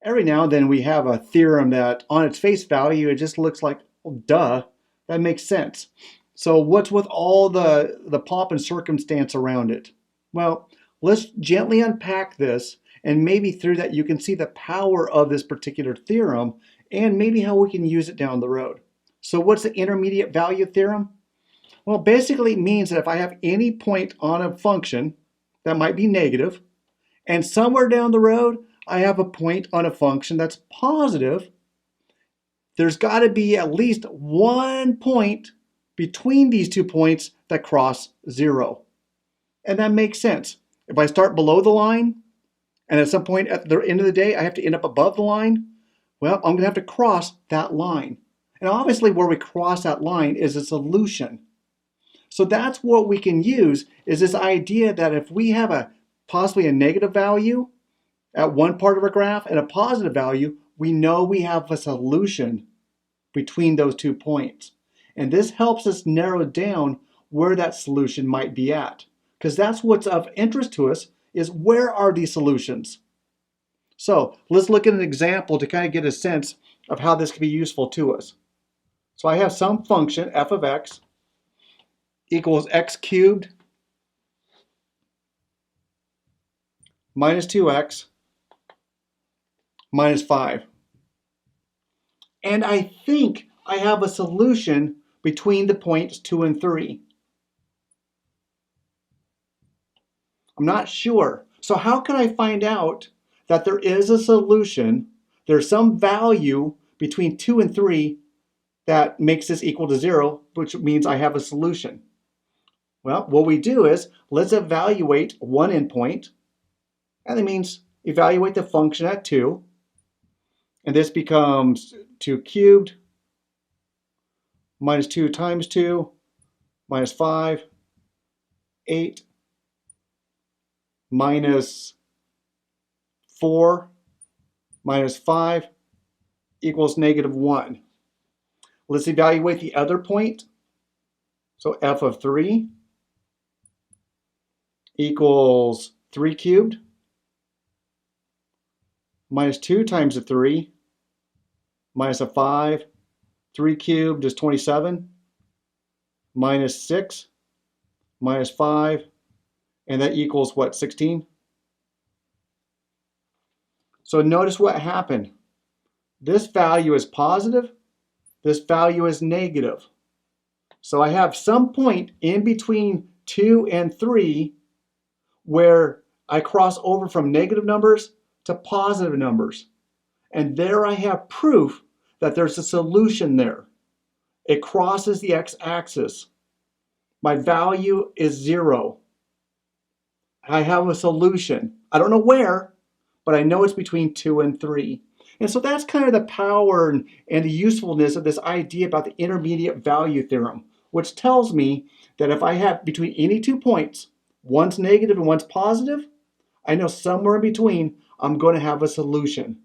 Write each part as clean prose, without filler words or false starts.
Every now and then we have a theorem that on its face value, it just looks like, well, duh, that makes sense. So what's with all the pomp and circumstance around it? Well, let's gently unpack this, and maybe through that you can see the power of this particular theorem and maybe how we can use it down the road. So what's the intermediate value theorem? Well, basically it means that if I have any point on a function that might be negative, and somewhere down the road, I have a point on a function that's positive, there's got to be at least one point between these 2 points that cross 0. And that makes sense. If I start below the line, and at some point at the end of the day, I have to end up above the line, well, I'm going to have to cross that line. And obviously where we cross that line is a solution. So that's what we can use, is this idea that if we have possibly a negative value at one part of our graph and a positive value, we know we have a solution between those 2 points. And this helps us narrow down where that solution might be at. Because that's what's of interest to us, is where are these solutions? So let's look at an example to kind of get a sense of how this can be useful to us. So I have some function, f of x, equals x cubed minus 2x minus 5. And I think I have a solution between the points 2 and 3. I'm not sure. So how can I find out that there is a solution, there's some value between 2 and 3 that makes this equal to 0, which means I have a solution? Well, what we do is, let's evaluate one endpoint, and that means evaluate the function at 2, and this becomes 2 cubed minus 2 times 2 minus 5, 8 minus 4 minus 5 equals negative 1. Let's evaluate the other point. So f of 3 equals 3 cubed minus 2 times a 3 minus a 5. 3 cubed is 27 minus 6 minus 5, and that equals what, 16? So notice what happened. This value is positive, this value is negative. So I have some point in between 2 and 3 where I cross over from negative numbers to positive numbers. And there I have proof that there's a solution there. It crosses the x-axis. My value is 0. I have a solution. I don't know where, but I know it's between 2 and 3. And so that's kind of the power and the usefulness of this idea about the intermediate value theorem, which tells me that if I have between any 2 points, one's negative and one's positive, I know somewhere in between I'm going to have a solution.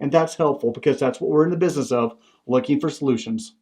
And that's helpful because that's what we're in the business of, looking for solutions.